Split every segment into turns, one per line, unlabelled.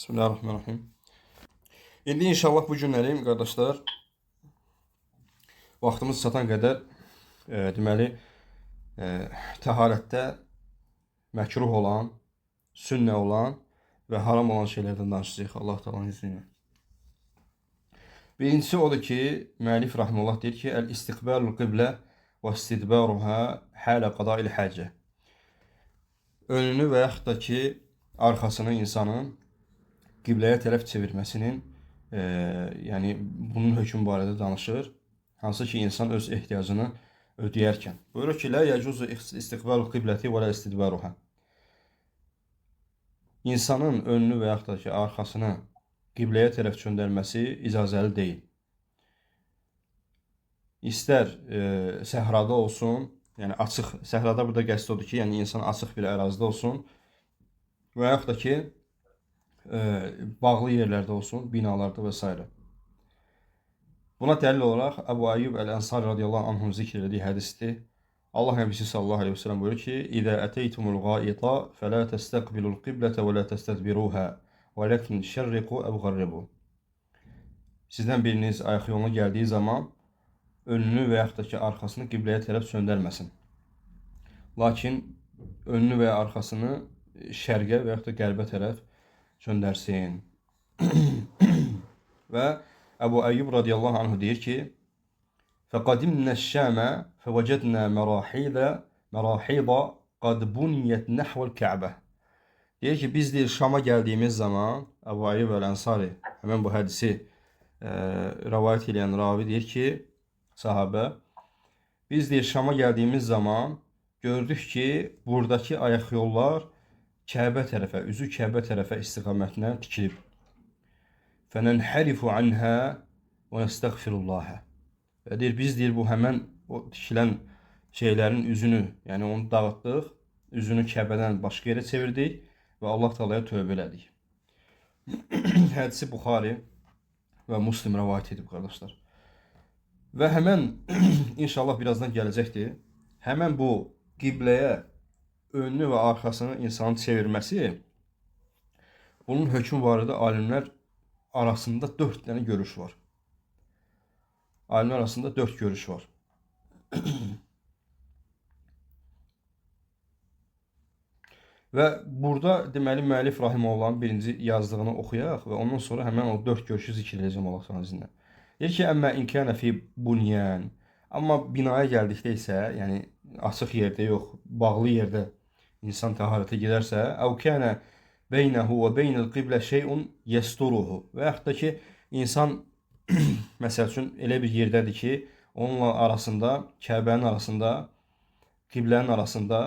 Bismillahirrahmanirrahim. İndi inşallah bu günləri qardaşlar vaxtımız çatan qədər deməli təharətdə məkruh olan, sünnə olan və haram olan şeylərdən danışacağıq Allah Taala'nın izni ilə. Birincisi odur ki, müəllif rahimehullah deyir ki, el-istiqbalul qiblə və istidbaruha halə qada'il hacə. Önünü və yaxud da ki, arxasını insanın qibləyə tərəf çevirməsinin yəni bunun hökmü barədə danışır. Hansı ki insan öz ehtiyacını ödəyərkən. Buyurur ki, la yacuzu istiqbalul qibləti və la istidbaruha. İnsanın önünü və yaxud da ki arxasını qibləyə tərəf çöndərməsi icazəli deyil. İstər səhrada olsun, yəni açıq, səhrada burada qəsd odur ki, yəni insan açıq bir ərazidə olsun və yaxud da ki bağlı yerlərdə olsun, binalarda və s. Buna dəlil olaraq Əbu Ayyub Əl-Ənsari radiyallahu anhun zikr elədiyi hədisdir. Allah Nəbisi sallallahu aleyhi ve sellem buyurur ki, İzə əteytumul qaita fələ təstəqbilul qiblətə və lə təstədbiruhə və ləkin şərriqu əv qarribu. Sizdən biriniz ayaq yoluna gəldiyi zaman önünü və yaxud da ki arxasını qibləyə tərəf söndərməsin. Lakin önünü və arxasını şərqə və yaxud da qərbə tərəf çöndərsin. Və Əbu Əyyub radiyallahu anhu deyir ki, فَقَدِمْنَا الشَّامَ فَوَجَدْنَا مَرَاحِيضَ قَدْ بُنِيَتْ نَحْوَ الْكَعْبَةِ. Deyir ki, biz deyir Şam'a gəldiyimiz zaman Əbu Əyyub Əl-Ənsari həmən bu hədisi rəvayət edən ravi deyir ki, sahabə, biz deyir Şam'a gəldiyimiz zaman gördük ki, buradakı ayaq yollar Kəbə tərəfə, üzü Kəbə tərəfə istiqamətinə tikilib. Fənənhərifu anhə və nəstəğfirullahə. Və deyir, biz deyir, bu həmən o tikilən şeylərin üzünü, yəni onu dağıtdıq, üzünü Kəbədən başqa yerə çevirdik və Allah Taala'ya tövbə elədik. Hədisi Buxari və Müslim rəvayət edib, qardaşlar. Və həmən, inşallah birazdan gələcəkdir, həmən bu qibləyə önünü və arxasını insanın çevirməsi, bunun hökmü barədə alimlər arasında 4 dənə görüş var. Alimlər arasında 4 görüş var. Və burada deməli müəllif rahimehullahın birinci yazdığını oxuyaq və ondan sonra həmən o 4 görüşü zikr edəcəm Allah Təala izinlə. Deyir ki, əmmə in kana fi bunyan. Amma binaya gəldikdə isə, yəni açıq yerdə yox, bağlı yerdə insan təharətə gedərsə, əv kana beynəhu və beynəl qiblə şeyun yesturuhu. Və yaxud da ki, insan məsəl üçün elə bir yerdədir ki, onunla arasında, Kəbənin arasında, qiblənin arasında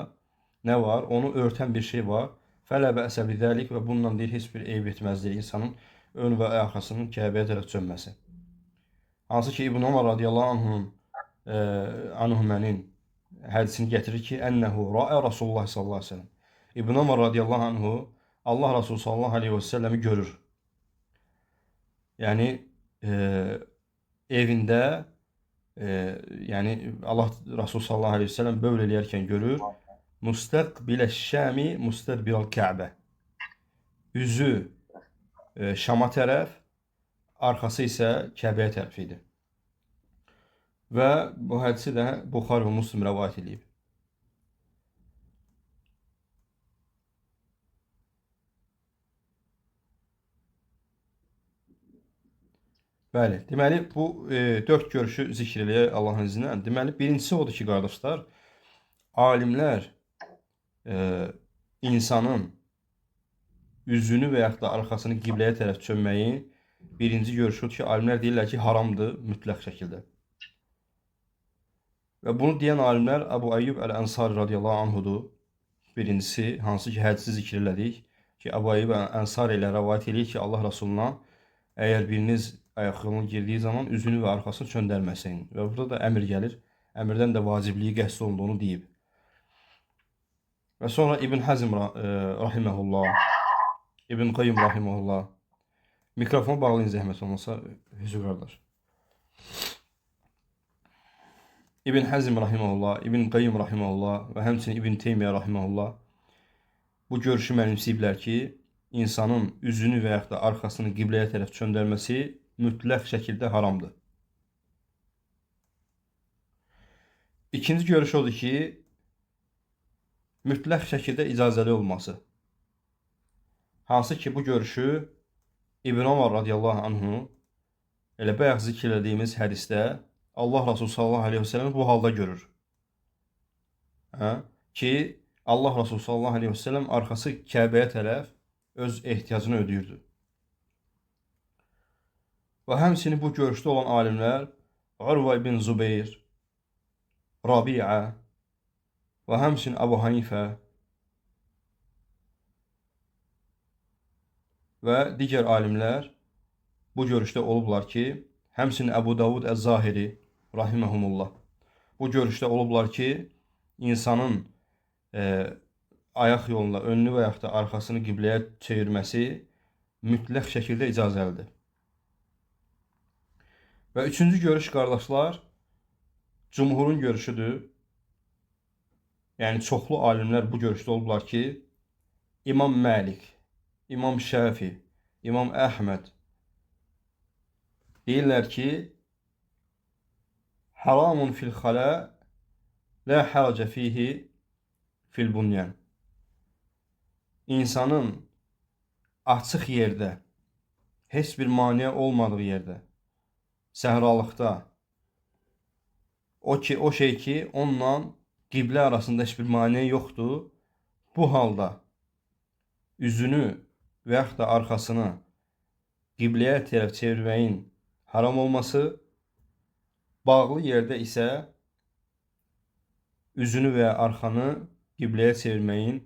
nə var? Onu örtən bir şey var. Fələ bə'sə bidəlik və bundan deyir, heç bir eyb etməzdir insanın ön və arxasının Kəbəyə tərəf çönməsi. Hansı ki, İbn Ömər radiyallahu anhumənin hədisini gətirir ki, ənəhu rəə Rasulullah sallallahu aleyhi ve sellem. İbn Ömər radiyallahu anhu Allah Resulü sallallahu aleyhi ve sellem'i görür. Yəni evində yəni Allah Resulü sallallahu aleyhi ve sellem böyle eləyərkən görür. Mustaqbiləş-Şami mustadbiral-Kəbə. Üzü Şama tərəf, arxası isə Kəbəyə tərəf idi. Və bu hədisi də Buxari və Müslim rəvayət edib. Bəli, deməli bu 4 görüşü zikr eləyək Allahın izni ilə. Deməli birincisi odur ki, qardaşlar, alimlər insanın üzünü və yaxud da arxasını qibləyə tərəf çönməyi birinci görüşü odur ki, alimlər deyirlər ki, haramdır mütləq şəkildə. Və bunu deyən alimlər Əbu Əyyub Əl-Ənsari radiyallahu anhudur. Birincisi, hansı ki, hədisi zikr elədik ki, Əbu Əyyub Əl-Ənsari ilə rəvayət eləyir ki, Allah Rasuluna əgər biriniz ayaq yoluna girdiyi zaman üzünü və arxasını çöndərməsin. Və burada da əmr gəlir. Əmrdən də vacibliyi qəsd olunduğunu deyib. Və sonra İbn Həzm rahiməhullah, İbn Qayyim rahiməhullah. Mikrofonu bağlayın zəhmət olmasa, Hüsnü qardaş. İbn Həzm rahiməhullah, İbn Qayyim rahiməhullah və həmçinin İbn Teymiyyə rahiməhullah bu görüşü mənimsəyiblər ki, insanın üzünü və yaxud da arxasını qibləyə tərəf çöndərməsi mütləq şəkildə haramdır. İkinci görüş odur ki, mütləq şəkildə icazəli olması. Hansı ki, bu görüşü İbn Ömər radiyallahu anhu elə bayaq zikr etdiyimiz hədisdə Allah Resulü sallallahu aleyhi ve sellem bu halda görür. Ki Allah Resulü sallallahu aleyhi ve sellem arxası Kəbəyə tərəf öz ehtiyacını ödəyirdi. Və həmçinin bu görüşdə olan alimlər Urva ibn Zubeyr, Rabi'a və həmçinin Əbu Hanifə və digər alimlər bu görüşdə olublar ki, həmçinin Əbu Davud Əz-Zahiri rahimehumullah bu görüşdə olublar ki, insanın ayaq yolunda önünü və yaxud da arxasını qibləyə çevirməsi mütləq şəkildə icazəlidir. Və üçüncü görüş, qardaşlar, cumhurun görüşüdür. Yəni, çoxlu alimlər bu görüşdə olublar ki, İmam Məlik, İmam Şafi, İmam Əhməd deyirlər ki, haramun fil xalə, la hərəcə fihi fil bunyan. İnsanın açıq yerdə, heç bir maniə olmadığı yerdə, səhralıqda, o şey ki, onunla qiblə arasında heç bir maniə yoxdur, bu halda üzünü və yaxud da arxasını qibləyə tərəf çevirməyin haram olması, bağlı yerdə isə üzünü və arxanı qibləyə çevirməyin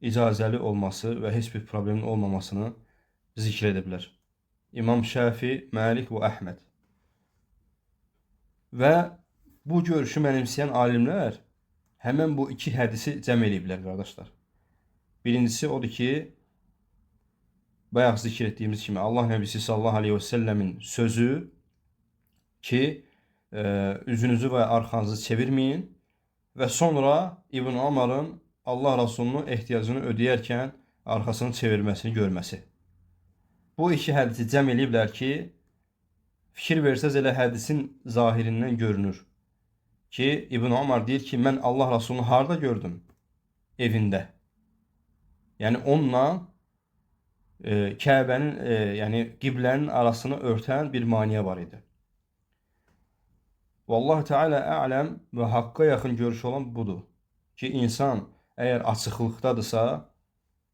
icazəli olması və heç bir problemin olmamasını zikr ediblər. İmam Şafi, Məlik və Əhməd. Və bu görüşü mənimsəyən alimlər həmən bu iki hədisi cəm ediblər, qardaşlar. Birincisi odur ki, bayaq zikr etdiyimiz kimi Allah Nəbisi sallallahu aleyhi ve sellemin sözü ki, üzünüzü və arxanızı çevirməyin və sonra İbn Ömər'in Allah Rasulunun ehtiyacını ödəyərkən arxasını çevirməsini görməsi. Bu iki hədisi cəm ediblər ki, fikir versəz elə hədisin zahirindən görünür ki, İbn Ömər deyir ki, mən Allah Rasulunu harda gördüm? Evində. Yəni onunla Kəbənin, yəni qiblənin arasını örtən bir maniyə var idi. Vallahi Teala ələm və haqqa yaxın görüş olan budur ki, insan əgər açıqlıqdadırsa,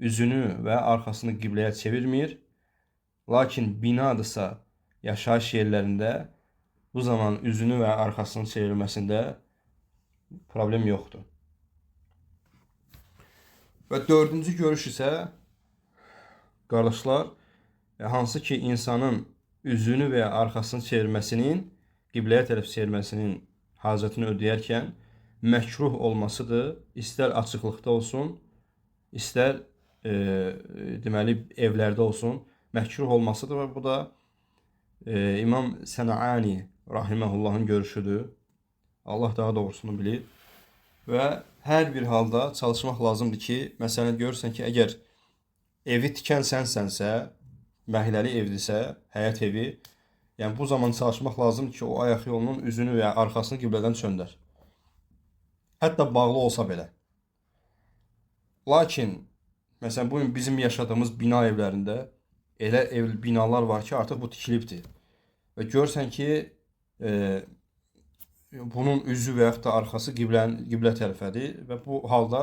üzünü və arxasını qibləyə çevirmir, lakin binadırsa, yaşayış yerlərində bu zaman üzünü və arxasını çevirməsində problem yoxdur. Və dördüncü görüş isə, qardaşlar, hansı ki, insanın üzünü və arxasını çevirməsinin, qibləyə tərəf çevirməsinin hacətini ödəyərkən məkruh olmasıdır. İstər açıqlıqda olsun, istər deməli evlərdə olsun, məkruh olmasıdır və bu da İmam Sənəani rahiməhullahın görüşüdür. Allah daha doğrusunu bilir. Və hər bir halda çalışmaq lazımdır ki, məsələn görürsən ki, əgər evi tikən sənsənsə, məhəlləli evdirsə, həyət evi, yəni bu zaman çalışmaq lazımdır ki, o ayaq yolunun üzünü və arxasını qiblədən çöndər. Hətta bağlı olsa belə. Lakin, məsələn, bugün bizim yaşadığımız bina evlərində elə binalar var ki, artıq bu tikilibdir. Və görürsən ki, bunun üzü və yaxud da arxası qiblə tərəfədir və bu halda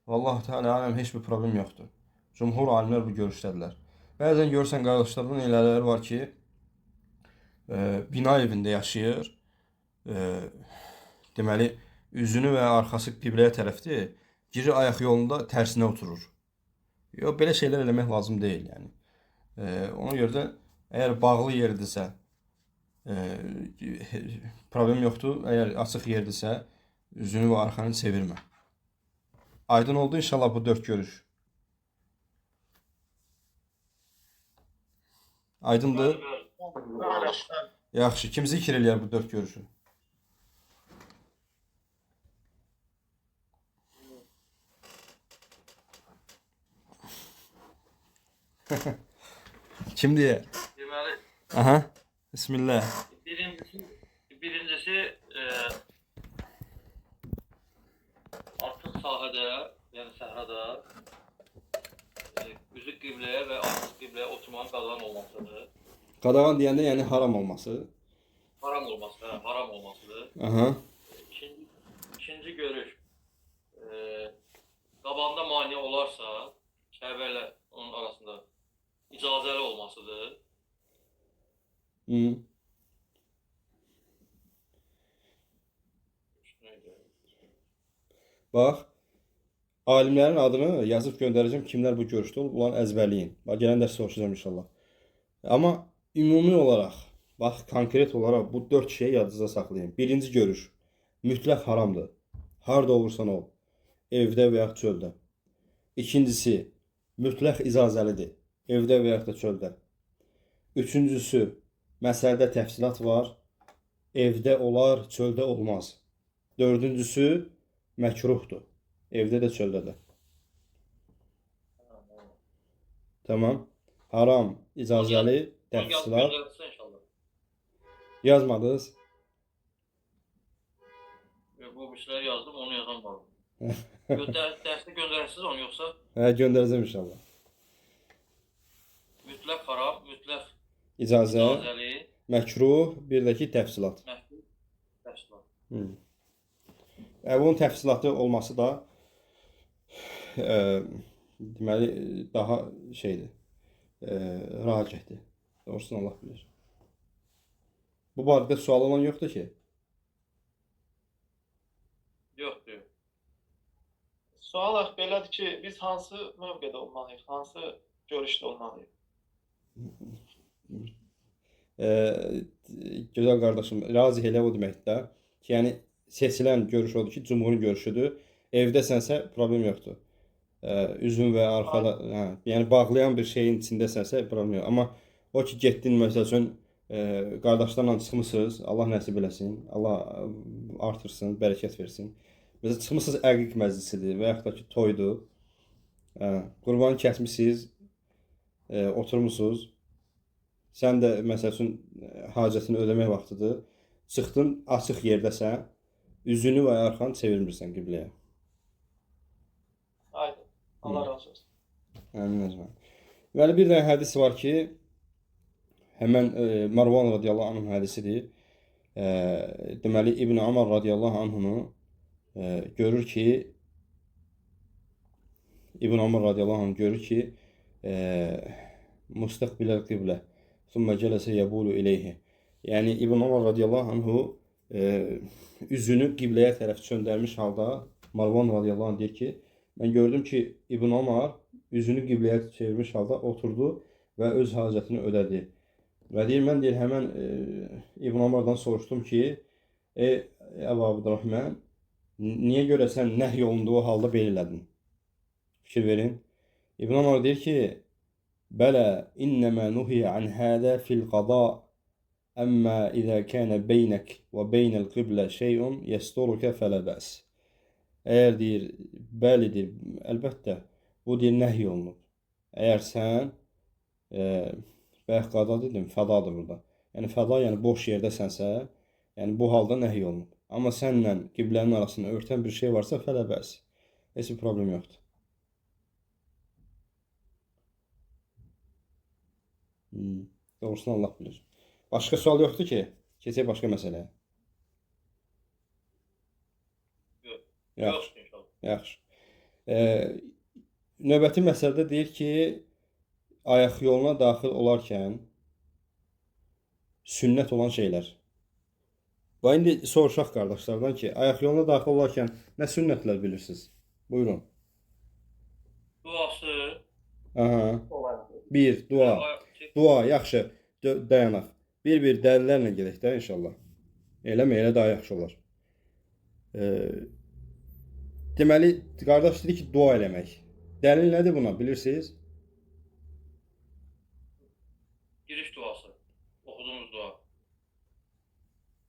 vallahi Teala aləm heç bir problem yoxdur. Cumhur alimlər bu görüşdədirlər. Bəzən görürsən qardaşlardan elələr var ki, bina evində yaşayır, deməli, üzünü və arxası qibləyə tərəfdir, girir ayaq yolunda tərsinə oturur. Yox, belə şeylər eləmək lazım deyil. Yəni. Ona görə də əgər bağlı yerdirsə, problem yoxdur. Əgər açıq yerdirsə, üzünü və arxanı çevirmə. Aydın oldu inşallah bu 4 görüş. Aydındır? Yaxşı, kim zikr eləyər bu 4 görüşü? Kim diye?
Deməli,
Aha. Bismillah.
birincisi artıq sahədə, yəni səhrada üzü qibləyə və artıq qibləyə oturmanın qadağan olmasıdır.
Qadağan deyəndə yəni haram olması.
Haram olması, hə, haram olmasıdır.
Aha.
İkinci görüş, qabağında mane olarsa, Kəbə ilə onun arasında icazəli olmasıdır.
Hı. Bax, alimlərin adını yazıb göndərəcəm. Kimlər bu görüşdə olub, onları əzbərləyin. Bax, gələn dərs soruşacağım inşallah. Amma ümumi olaraq, bax, konkret olaraq bu 4 şeyi yadınızda saxlayın. Birinci görüş, mütləq haramdır. Harda olursan ol, evdə və ya çöldə. İkincisi, mütləq icazəlidir. Evdə və ya da çöldə. Üçüncüsü, məsələdə təfsilat var. Evdə olar, çöldə olmaz. Dördüncüsü, məkruhdur. Evdə də, çöldə də. Tamam. Haram, icazəli, təfsilat. Yazmadınız.
Bu işləri yazdım, onu yazan var. Dərsdə göndərsiniz onu yoxsa?
Hə, göndərəcəm inşallah.
Mütləq haram, mütləq
İcazəli, məkruh, bir də ki, təfsilat.
məhdud, təfsilat.
Bunun təfsilatı olması da deməli daha şeydir, racihdir. Doğrusunu Allah bilir. Bu barədə sual olan yoxdur ki?
Yoxdur.
Sual belədir ki, biz hansı mövqedə olmalıyıq, hansı görüşdə olmalıyıq?
Gözəl qardaşım, razı elə o deməkdir ki, yəni seçilən görüş odur ki, cümhurun görüşüdür. Evdəsənsə problem yoxdur. Üzün və arxada, yəni bağlayan bir şeyin içindəsənsə problem yox. Amma o ki, getdin məsəl üçün qardaşlarla çıxmısınız, Allah nəsib eləsin, Allah artırsın, bərəkət versin. Məsələn, çıxmısınız əqiq məclisidir və yaxud da ki, toydur. Qurbanı kəsmisiniz, oturmusunuz. Sən də məsəl üçün hacətini ödəmək vaxtıdır. Çıxdın, açıq yerdəsən, üzünü və arxanı çevirmirsən qibləyə.
Aydın. Allah razı olsun.
Əmin. Deməli, bir dənə hədis var ki, həmən Marwan radiyallahu anhun hədisidir. Deməli, İbn Ömər radiyallahu anhunu görür ki, İbn Ömər radiyallahu anh görür ki, müstəqbiləl qiblə, thumma cələsə yəbulu ileyhi. Yəni, İbn Ömər radiyallahu anhu üzünü qibləyə tərəf çöndərmiş halda Marwan radiyallahu anh deyir ki, mən gördüm ki, İbn Ömər üzünü qibləyə çevirmiş halda oturdu və öz hacətini ödədi. Və deyir, mən deyir, həmən İbn Ömərdən soruşdum ki, Əbu Abdurrahman, niyə görə sən nəhy olunduğu halda belə elədin? Fikir verin. İbn Ömər deyir ki, bələ, innəmə nuhiyə an hədə fil qada, əmmə izə kənə beynək və beynəl qiblə şeyun yəsturukə fələ bəs. Əgər deyir, bəlidir, əlbəttə, bu deyir, nəhy olunub. Əgər sən, bəyək qada dedim, fədadır burada. Yəni, fəda, yəni boş yerdəsənsə, yəni bu halda nəhy olunub. Amma sənlə qiblənin arasında örtən bir şey varsa, fələ bəs. Heç bir problem yoxdur. Doğrusunu Allah bilir. Başqa sual yoxdur ki, keçək başqa məsələyə. Yaxşı. Yaxşı. Növbəti məsələdə deyir ki, ayaq yoluna daxil olarkən sünnət olan şeylər. Və indi soruşaq qardaşlardan ki, ayaq yoluna daxil olarkən nə sünnətlər bilirsiniz? Buyurun.
Duası.
Aha. Bir, dua. Dua, yaxşı. Dayanaq. Bir dəlillərlə gedək də inşallah. Eləmə, elə daha yaxşı olar. Deməli, qardaş dedi ki, dua eləmək. Dəlil nədir buna, bilirsiniz?
Giriş duası. Oxuduğumuz dua.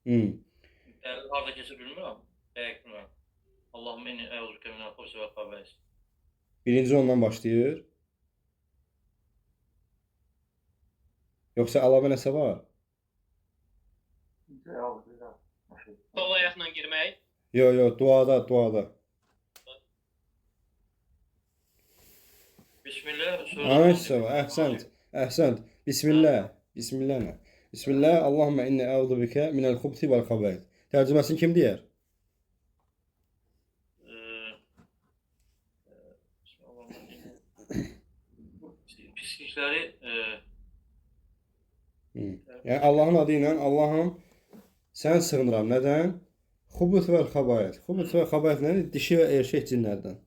Dəlil harada keçir bilmirəm. Dəqiq bilmirəm. Allahümme inni əuzukə minəl xubsi və xəbəis.
Birinci ondan başlayır. Yoxsa əlavə nəsə var?
Sol ayaqla girmək.
Yox, duada.
Bismillah.
Ay, sağ ol, əhsənt. Bismillah. Bismillah. Bismillah, Allahumma inni əuzu bikə minəl xubsi vəl xəbəith. Tərcüməsini kim deyər?
Pislikləri
Yəni Allahın adı ilə Allahım sən sığınıram. Nədən? Xubus və xəbaith. Xubus və xəbaith nədir? Dişi və erkək cinlərdən.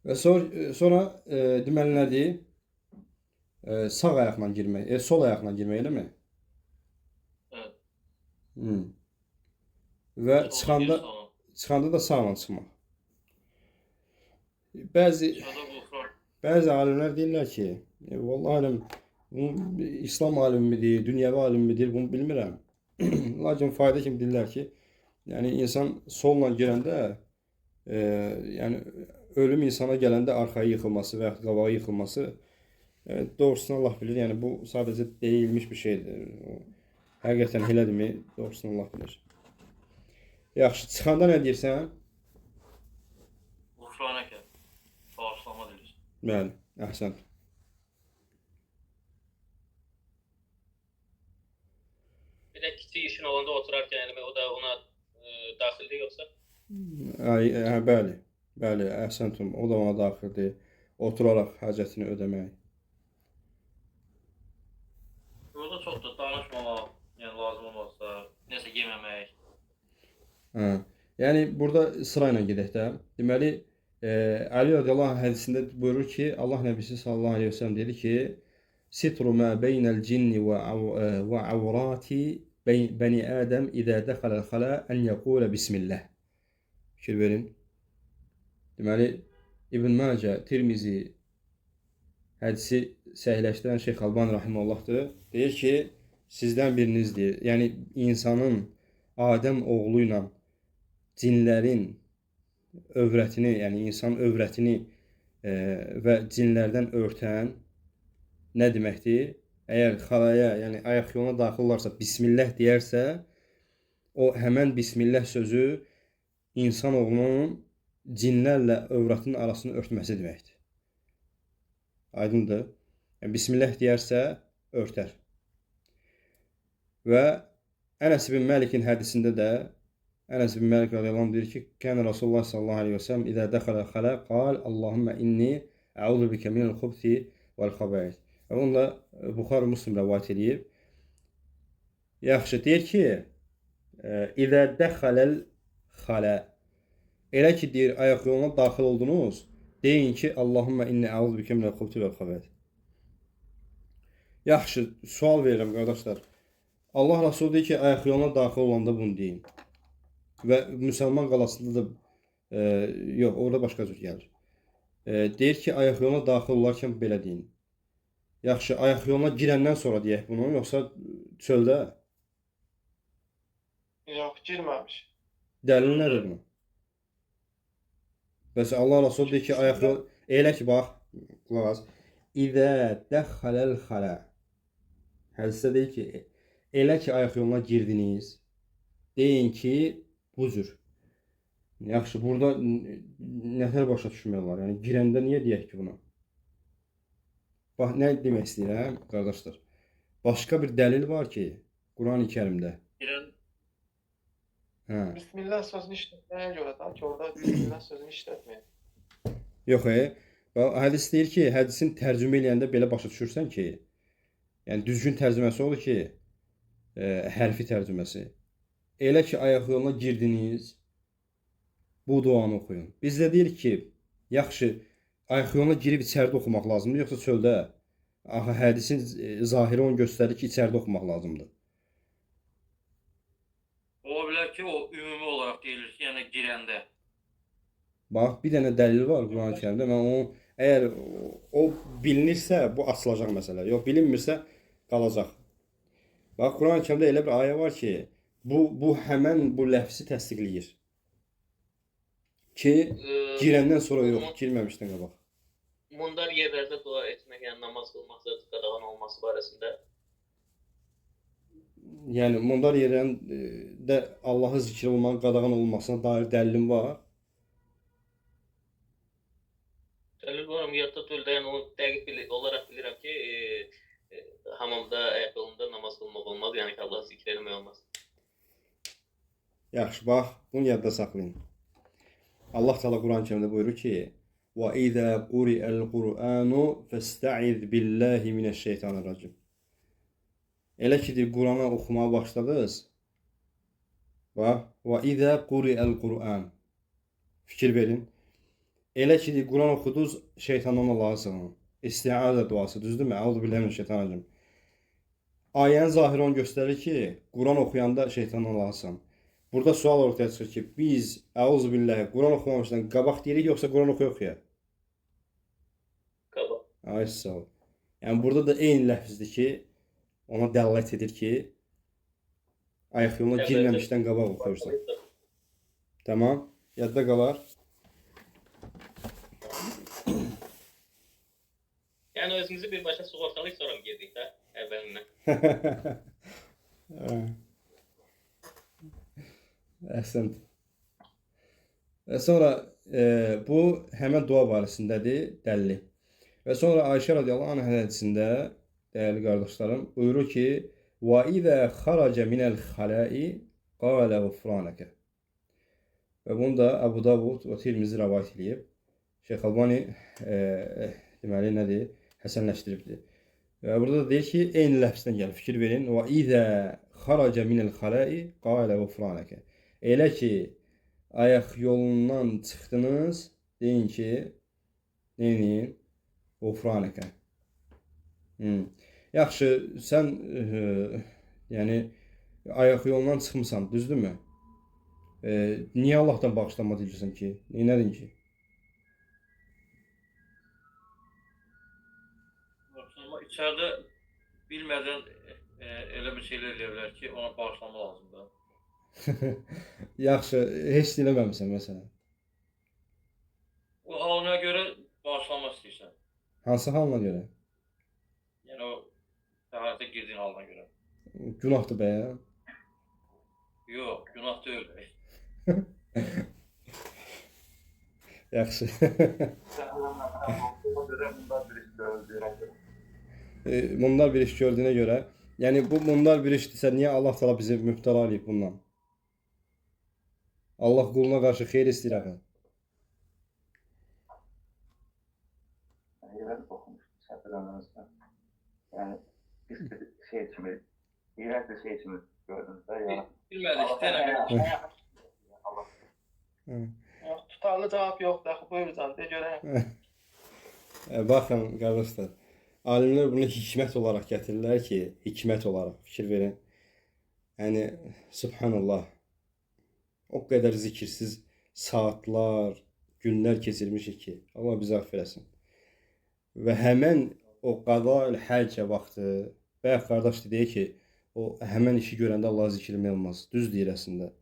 Və sonra deməli nədir? Sağ ayaqla girmək, sol ayaqla girmək, eləmi?
Evet.
Və çıxanda da sağla çıxmaq. Bəzi alimlər deyirlər ki, vallahi alim, İslam alimidir, dünyəvi alimidir, bunu bilmirəm. Lakin fayda kimi deyirlər ki, yəni insan solla girəndə, yəni ölüm insana gələndə arxaya yıxılması və qabağa yıxılması, doğrusunu Allah bilir. Yəni bu sadəcə deyilmiş bir şeydir. Həqiqətən elədirmi? Doğrusunu Allah bilir. Yaxşı, çıxanda nə deyirsən?
Ğufranəkə. Bağışlama deyirsən.
Bəli, əhsən.
Bir də kiçik işin olanda oturarkən yəni o da ona daxildir yoxsa?
Bəli, əhsəntum. O da ona daxildir. Oturaraq hacətini ödəmək.
Burada çox da danışmamaq, yəni lazım olmazsa, nəsə yeməmək.
Yəni burada sırayla gedək də. Deməli, Ali radiyallahu anh hədisində buyurur ki, Allah Nəbisi sallallahu aleyhi ve sellem dedi ki, Sitru mə beynəl cinni və avrati bəni Ədəm idə dəxələl xalə ən yəqulə bismillah. Fikir verin. Deməli, İbn Macə, Tirmizi hədisi səhihləşdirən Şeyx Albani rahimehullahdır. Deyir ki, sizdən birinizdir. Yəni insanın Adəm oğlu ilə cinlərin övrətini, yəni insan övrətini və cinlərdən örtən nə deməkdir? Əgər xalaya, yəni ayaq yoluna daxil olarsa, bismillah deyərsə, o həmən bismillah sözü insan oğlunun cinlərlə övrətinin arasını örtməsi deməkdir. Aydındır? Yəni, bismillah deyərsə, örtər. Və Ənəs ibn Məlikin hədisində də Ənəs ibn Məlik radiyallahu anh deyir ki, Kənə Rasulullah sallallahu aleyhi ve sellem İdə dəxələ xalə qal Allahümmə inni əuzu bikə minəl xubsi vəl xəbəith. Və onu da Buxarı Müslim rəvayət edib. Yaxşı, deyir ki, İdə dəxələl xalə. Elə ki, deyir, ayaq yoluna daxil oldunuz, deyin ki, Allahümmə inni əuzu bikə minəl xubsi vəl xəbəith. Yaxşı, sual verirəm, qardaşlar. Allah Rasulü deyir ki, ayaq yoluna daxil olanda bunu deyin. Və müsəlman qalasında da, yox, orada başqa cür gəlir. Deyir ki, ayaq yoluna daxil olarkən belə deyin. Yaxşı, ayaq yoluna girəndən sonra deyək bunu, yoxsa çöldə?
Yox, girməmiş.
Dəlil nədir bunu? Bəs Allah Rasulü deyir ki, ayaq yol... Elə ki, bax, qulaq az. İdə dəxələl xalə. Hədisdə deyir ki, elə ki, ayaq yoluna girdiniz, deyin ki, bu cür. Yaxşı, burada nətər başa düşmək olar? Yəni, girəndə niyə deyək ki buna? Bax, nə demək istəyirəm, qardaşlar? Başqa bir dəlil var ki, Quran-ı Kərimdə.
Bismillah sözünü işlətməyə görə da ki, orada Bismillah sözünü işlətməyin.
Yox, hədis deyir ki, hədisin tərcümə eləyəndə belə başa düşürsən ki, yəni düzgün tərcüməsi olur ki, hərfi tərcüməsi. Elə ki, ayaq yoluna girdiniz, bu duanı oxuyun. Biz də deyirik ki, yaxşı, ayaq yoluna girib içəridə oxumaq lazımdır, yoxsa çöldə? Axı, hədisin zahiri onu göstərir ki, içəridə oxumaq lazımdır.
Ola bilər ki, o ümumi olaraq deyilir ki, yəni girəndə.
Bax, bir dənə dəlil var Quran-ı Kərimdə. Mən onu, əgər o bilinirsə, bu açılacaq məsələ. Yox, bilinmirsə, qalacaq. Bax, Quran-ı Kərimdə elə bir ayə var ki, bu həmən bu ləfsi təsdiqləyir. Ki, girəndən sonra yox, girməmişdən qabaq.
mundar yerlərdə dua etmək, yəni namaz qılmaqda qadağan olması barəsində.
Yəni mundar yerlərində Allahı zikr olmanın qadağan olunmasına dair dəlilin var.
Dəlil var, yadda deyil, yəni onu dəqiq olaraq bilirəm ki, hamamda, ayaq yolunda namaz qılmaq olmaz, yəni ki, Allahı zikr etmək olmaz.
Yaxşı, bax, bunu yadda saxlayın. Allah Teala Quran-Kərimdə buyurur ki: "Və izə quri'əl Qur'anu fəstə'iz billahi minəşşeytanirracim." Elə ki, Qur'anı oxumağa başladınız. Bax, və izə quri'əl Qur'an. Fikir verin. Elə ki, Quran oxudunuz, şeytandan Allah'a sığının. İstiazə duası, düzdürmü? Əuzu billahi minəşşeytanirracim. Ayənin zahiri onu göstərir ki, Quran oxuyanda şeytandan Allah'a sığın. Burada sual ortaya çıxır ki, biz əuzu billahi Quran oxumamışdan qabaq deyirik, yoxsa Quran oxuya-oxuya?
Qabaq.
Ay sağ ol. Yəni burada da eyni ləfzdir ki, ona dəlalət edir ki, ayaq yoluna girməmişdən qabaq oxuyursan. Tamam, yadda qalar.
Yəni özümüzü birbaşa sığortalayıb sonra mı girdik də əvvəlindən?
Əhsən. Və sonra bu həmən dua barəsindədir, dəlili. Və sonra Ayşə radiyallahu anh hədisində, dəyərli qardaşlarım, buyurur ki: "Və izə xaraca minəl xaləi qalə ğufranəkə." Və bunu da Əbu Davud və Tirmizi rəvayət edib. Şeyx Albani deməli nədir? Həsənləşdiribdir. Və burada da deyir ki, eyni ləfzdən gəlir. Fikir verin. "Və izə xaraca minəl xaləi qalə ğufranəkə." Elə ki, ayaq yolundan çıxdınız, deyin ki, neyin? Ğufranəkə. Yaxşı, sən yəni ayaq yolundan çıxmısan, düzdürmü? Niyə Allahdan bağışlanma diləyirsən ki? Neynədin ki?
Amma içəridə bilmədən elə bir şeylər eləyə bilər ki, ona bağışlanma lazımdır.
Yaxşı, heç eləməmisən məsələn.
O halına görə bağışlanma istəyirsən.
Hansı halına görə?
Yəni o təharətə girdiyin halına görə.
Günahdır bəyəm.
Yox, günah deyil.
Yaxşı. Bunlar bir iş gördüyünə görə, yəni bu bunlar bir işdirsə, niyə Allah Teala bizi mübtəla edib bundan? Allah quluna qarşı xeyir istəyir axı.
Yerel okumuştum satırlarınızda. Yani biz şey için, ileride şey için gördüğünüzde ya.
Bilmədik, denə.
Yox, tutarlı cavab yoxdur. Axı buyursan, de görək.
Baxın qardaşlar, alimlər bunu hikmət olaraq gətirirlər ki, hikmət olaraq fikir verin. Yəni subhanallah. O qədər zikirsiz saatlar, günlər keçirmişik ki, Allah bizi əfv eləsin. Və həmən o qada-ül həcə vaxtı, bayaq qardaş deyir ki, o həmən işi görəndə Allahı zikr etmək olmaz. Düz deyir əslində.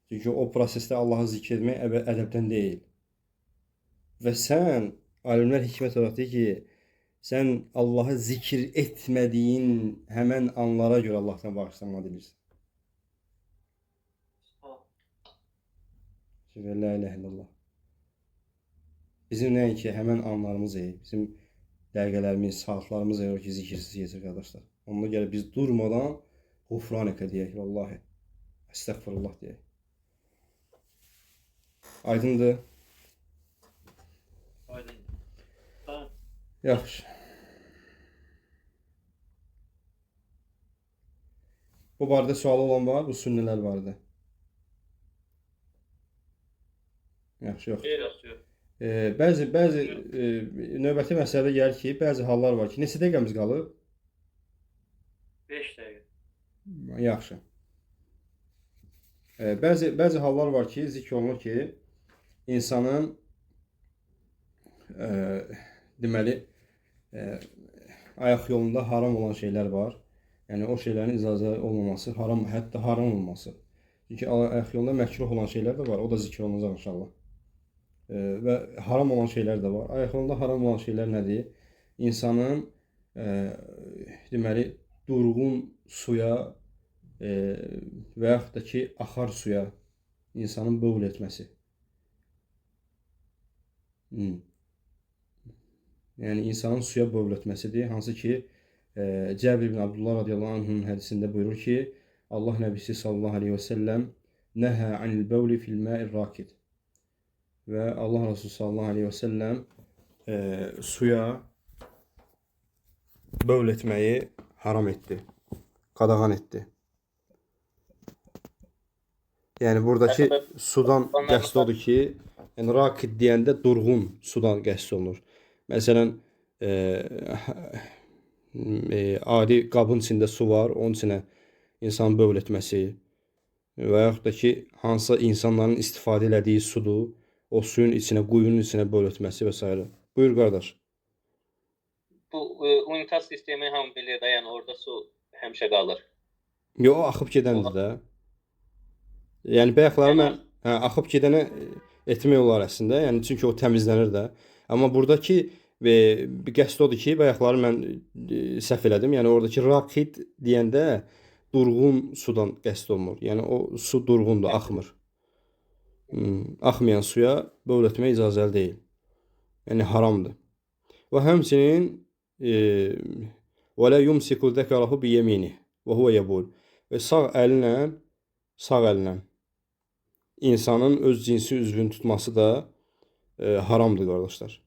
Çünki o prosesdə Allahı zikr etmək ədəbdən deyil. Və sən, alimlər hikmət olaraq deyir ki, sən Allahı zikr etmədiyin həmən anlara görə Allahdan bağışlanma dilirsən. La ilahe illallah. Bizim nəinki həmən anlarımız bizim dəqiqələrimiz, saatlarımız ki, zikirsiz keçir qardaşlar. Ona görə biz durmadan ğufranəkə deyək, vallahi. Əstəğfirullah deyək. Aydındır.
Aydın.
Yaxşı. Bu barədə sualı olan var, bu sünnələr barədə. Yaxşı, yox. Bəzi növbəti məsələdə gəlir ki, bəzi hallar var ki, neçə dəqiqəmiz qalıb?
5 dəqiqə.
Yaxşı. Bəzi hallar var ki, zikr olunur ki, insanın deməli ayaq yolunda haram olan şeylər var. Yəni o şeylərin icazə olmaması, hətta haram olması. Çünki ayaq yolunda məkruh olan şeylər də var. O da zikr olunacaq inşallah. Və haram olan şeylər də var. Ayət yolunda haram olan şeylər nədir? İnsanın deməli durğun suya və yaxud da ki axar suya insanın bövl etməsi. Yəni insanın suya bövl etməsidir. Hansı ki Cəbir ibn Abdullah radiyallahu anh'ın hədisində buyurur ki, Allah Nəbisi sallallahu aleyhi və səlləm nəhə anil bəvli fil mə'ir rakid. Və Allah Resulü sallallahu aleyhi və səlləm suya bövl etməyi haram etdi, qadağan etdi. Yəni buradakı sudan qəsd odur ki, yəni rakid deyəndə durğun sudan qəsd olunur. Məsələn, adi qabın içində su var, onun içinə insan bövl etməsi və yaxud da ki, hansısa insanların istifadə elədiyi sudur, o suyun içinə, quyunun içinə bövl etməsi və s. Buyur qardaş.
Bu unitas sistemi hamı bilir də, yəni orada su həmişə qalır.
Yox, axıb gedəndir də. Yəni bayaqları mən axıb gedənə etmək olar əslində, yəni çünki o təmizlənir də. Amma buradakı qəsd odur ki, bayaqları mən səhv elədim. Yəni oradakı rakid deyəndə durğun sudan qəsd olunur. Yəni o su durğundur, axmır. Axmayan suya bövl etmək icazəli deyil. Yəni haramdır. Və həmçinin və la yumsiku zəkarahu bi yeminihi və huve yebul. Və sağ əllə insanın öz cinsi üzvünü tutması da haramdır qardaşlar.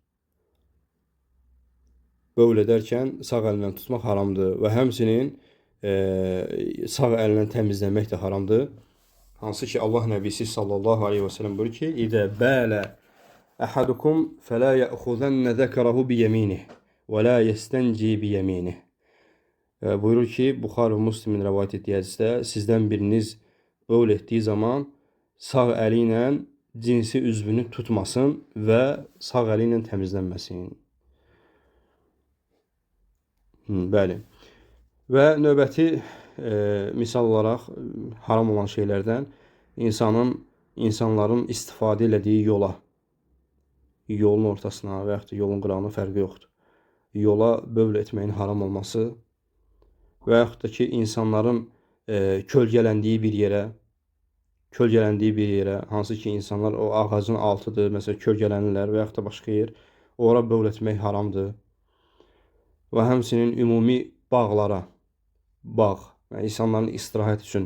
Bövl edərkən sağ əllə tutmaq haramdır və həmçinin sağ əllə təmizləmək də haramdır. Hansı ki Allah Nəbisi sallallahu aleyhi və səlləm buyurur ki, İdə bələ əhadukum fələ yəxuzənnə zəkarahu bi yeminihi və la yəstənci bi yeminihi. Buyurur ki, Buxari və Müslimin rəvayət etdiyi hədisdə sizdən biriniz bövl etdiyi zaman sağ əli ilə cinsi üzvünü tutmasın və sağ əli ilə təmizlənməsin. Bəli. Və növbəti misal olaraq haram olan şeylərdən insanların istifadə elədiyi yolun ortasına və yaxud da yolun qırağına fərqi yoxdur. Yola bövl etməyin haram olması və yaxud da ki, insanların kölgələndiyi bir yerə, hansı ki, insanlar o ağacın altıdır, məsələn, kölgələnirlər və yaxud da başqa yer, ora bövl etmək haramdır. Və həmçinin ümumi bağlara, yəni insanların istirahət üçün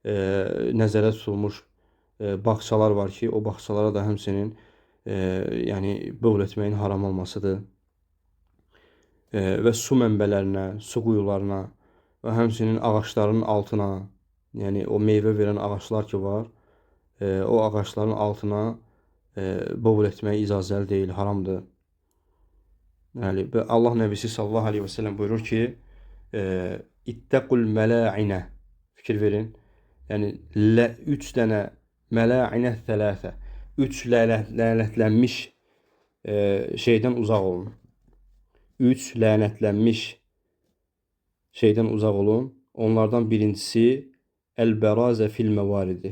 nəzərdə tutulmuş bağçalar var ki, o bağçalara da həmçinin yəni bövl etməyin haram olmasıdır. Və su mənbələrinə, su quyularına və həmçinin ağaçların altına, yəni o meyvə verən ağaçlar ki var, o ağaçların altına bövl etmək icazəli deyil, haramdır. Yəni, Allah Nəbisi sallallahu aleyhi və səlləm buyurur ki, İttəqul mələ'inə, fikir verin, yəni 3 dənə mələ'inə thələthə, 3 lənətlənmiş şeydən uzaq olun. 3 lənətlənmiş şeydən uzaq olun. Onlardan birincisi əl-bərazə fil məvaridi.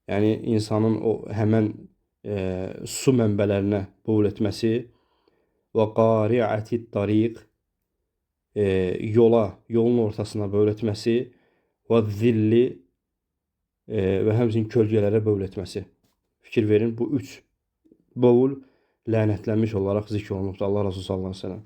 Yəni insanın o həmən su mənbələrinə bövl etməsi və qari'atid tariq, yolun ortasına bövl etməsi və zilli və həmçinin kölgələrə bövl etməsi. Fikir verin, bu 3 bövl lənətlənmiş olaraq zikr olunubdur Allah Resulü sallallahu aleyhi ve sellem.